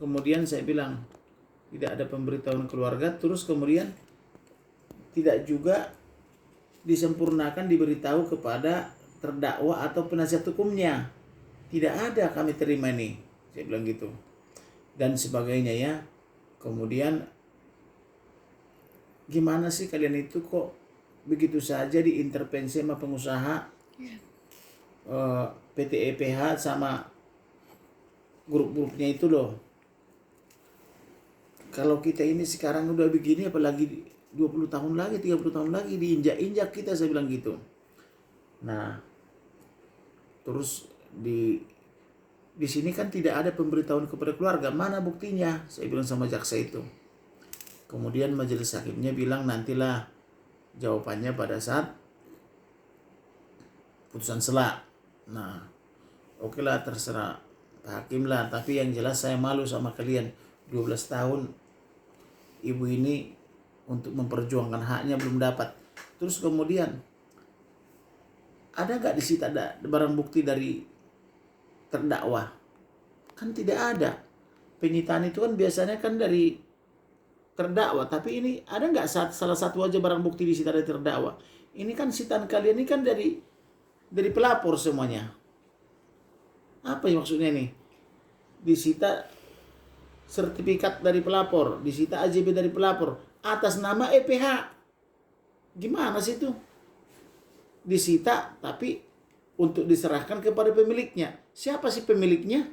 kemudian saya bilang tidak ada pemberitahuan keluarga, terus kemudian tidak juga disempurnakan diberitahu kepada terdakwa atau penasihat hukumnya. Tidak ada kami terima ini, saya bilang gitu. Dan sebagainya ya. Kemudian gimana sih kalian itu kok begitu saja diintervensi sama pengusaha PT EPH sama grup-grupnya itu loh. Kalau kita ini sekarang udah begini, apalagi 20 tahun lagi, 30 tahun lagi diinjak-injak kita, saya bilang gitu. Nah, terus di sini kan tidak ada pemberitahuan kepada keluarga, mana buktinya? Saya bilang sama jaksa itu. Kemudian majelis hakimnya bilang nantilah jawabannya pada saat putusan sela. Nah, oke lah, terserah Pak Hakim lah, tapi yang jelas saya malu sama kalian. 12 tahun ibu ini untuk memperjuangkan haknya belum dapat. Terus kemudian ada gak disita barang bukti dari terdakwa? Kan tidak ada. Penyitaan itu kan biasanya kan dari terdakwa, tapi ini ada nggak salah satu aja barang bukti disita dari terdakwa? Ini kan sitaan kalian ini kan dari pelapor semuanya. Apa yang maksudnya nih? Disita sertifikat dari pelapor, disita AJB dari pelapor atas nama EPH. Gimana sih itu? Disita tapi untuk diserahkan kepada pemiliknya. Siapa sih pemiliknya?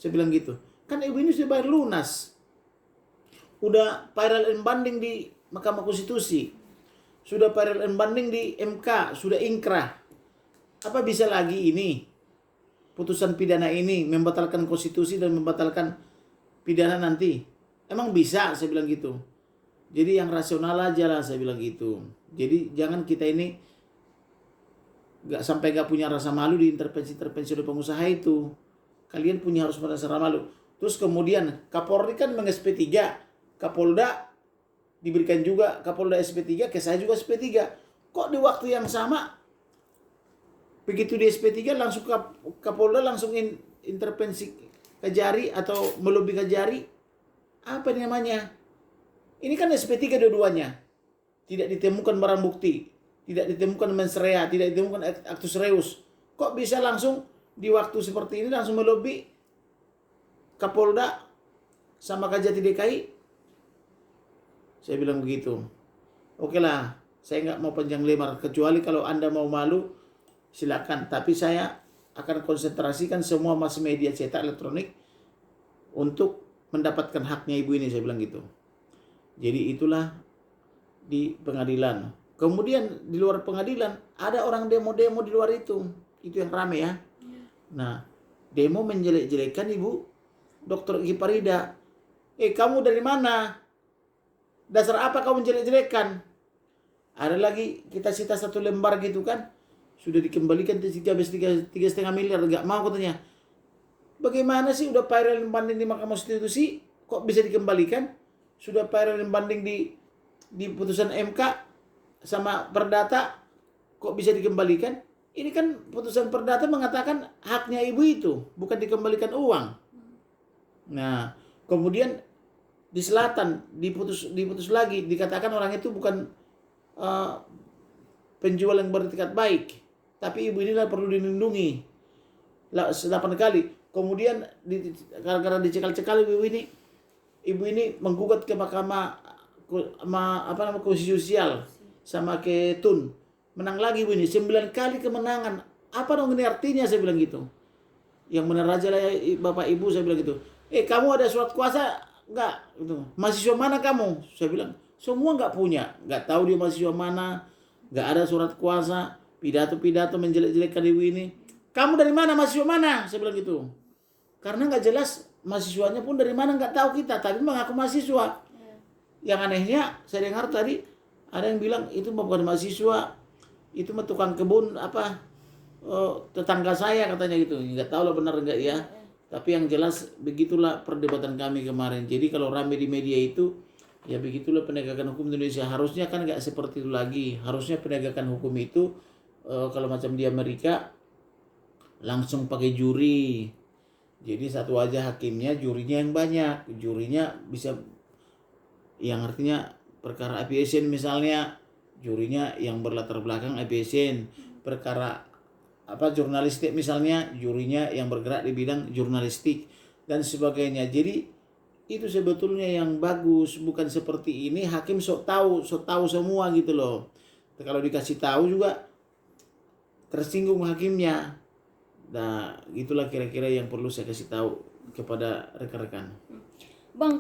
Saya bilang gitu. Kan ibu ini sudah bayar lunas. Udah viral and banding di Mahkamah Konstitusi. Sudah viral and banding di MK. Sudah ingkrah. Apa bisa lagi ini? Putusan pidana ini membatalkan konstitusi dan membatalkan pidana nanti. Emang bisa? Saya bilang gitu. Jadi yang rasional aja lah, saya bilang gitu. Jadi jangan kita ini gak punya rasa malu di intervensi oleh pengusaha itu. Kalian harus merasa malu. Terus kemudian Kapolri kan meng-SP3, Kapolda diberikan juga, Kapolda SP3, ke saya juga SP3. Kok di waktu yang sama begitu di SP3 langsung Kapolda langsung intervensi Kejari atau melobi Kejari? Apa namanya? Ini kan SP3 dua-duanya. Tidak ditemukan barang bukti, tidak ditemukan mens rea, tidak ditemukan actus reus. Kok bisa langsung di waktu seperti ini langsung melobi Kapolda sama Kajati DKI? Saya bilang begitu. Oke lah, saya nggak mau panjang lebar. Kecuali kalau Anda mau malu, silakan. Tapi saya akan konsentrasikan semua mass media cetak elektronik untuk mendapatkan haknya ibu ini, saya bilang gitu. Jadi itulah di pengadilan. Kemudian di luar pengadilan ada orang demo-demo di luar itu yang rame ya. Nah, demo menjelek-jelekan Ibu Dr. Giparida. Kamu dari mana? Dasar apa kamu jelek-jelekan? Ada lagi kita sita 1 lembar gitu kan. Sudah dikembalikan 3,5 miliar, enggak mau katanya. Bagaimana sih udah viral banding di Mahkamah Konstitusi kok bisa dikembalikan? Sudah viral banding di putusan MK sama Perdata kok bisa dikembalikan? Ini kan putusan Perdata mengatakan haknya ibu itu, bukan dikembalikan uang. Nah, kemudian di selatan diputus lagi, dikatakan orang itu bukan penjual yang beretikat baik, tapi ibu ini perlu dilindungi. 8 kali. Kemudian gara-gara dicekal-cekal ibu ini menggugat ke Mahkamah Konstitusial sama ke Tun. Menang lagi ibu ini 9 kali kemenangan. Apa dong ini artinya, saya bilang gitu. Yang benar aja lah ya, Bapak Ibu, saya bilang gitu. Kamu ada surat kuasa enggak? Gitu. Mahasiswa mana kamu? Saya bilang, semua enggak punya. Enggak tahu dia mahasiswa mana. Enggak ada surat kuasa. Pidato-pidato menjelek-jelekkan ibu ini. Kamu dari mana? Mahasiswa mana? Saya bilang gitu. Karena enggak jelas mahasiswanya pun dari mana enggak tahu kita. Tapi mengaku mahasiswa. Yang anehnya, saya dengar tadi ada yang bilang itu bukan mahasiswa. Itu mah tukang kebun tetangga saya katanya gitu. Enggak tahu lah benar enggak ya. Tapi yang jelas begitulah perdebatan kami kemarin. Jadi kalau rame di media itu, ya begitulah penegakan hukum Indonesia. Harusnya kan enggak seperti itu lagi. Harusnya penegakan hukum itu kalau macam di Amerika langsung pakai juri. Jadi satu aja hakimnya, jurinya yang banyak. Jurinya bisa, yang artinya perkara aviation misalnya, jurinya yang berlatar belakang aviation. Perkara jurnalistik misalnya, jurinya yang bergerak di bidang jurnalistik dan sebagainya. Jadi itu sebetulnya yang bagus, bukan seperti ini hakim sok tahu semua gitu loh. Kalau dikasih tahu juga tersinggung hakimnya. Nah, itulah kira-kira yang perlu saya kasih tahu kepada rekan-rekan. Bang,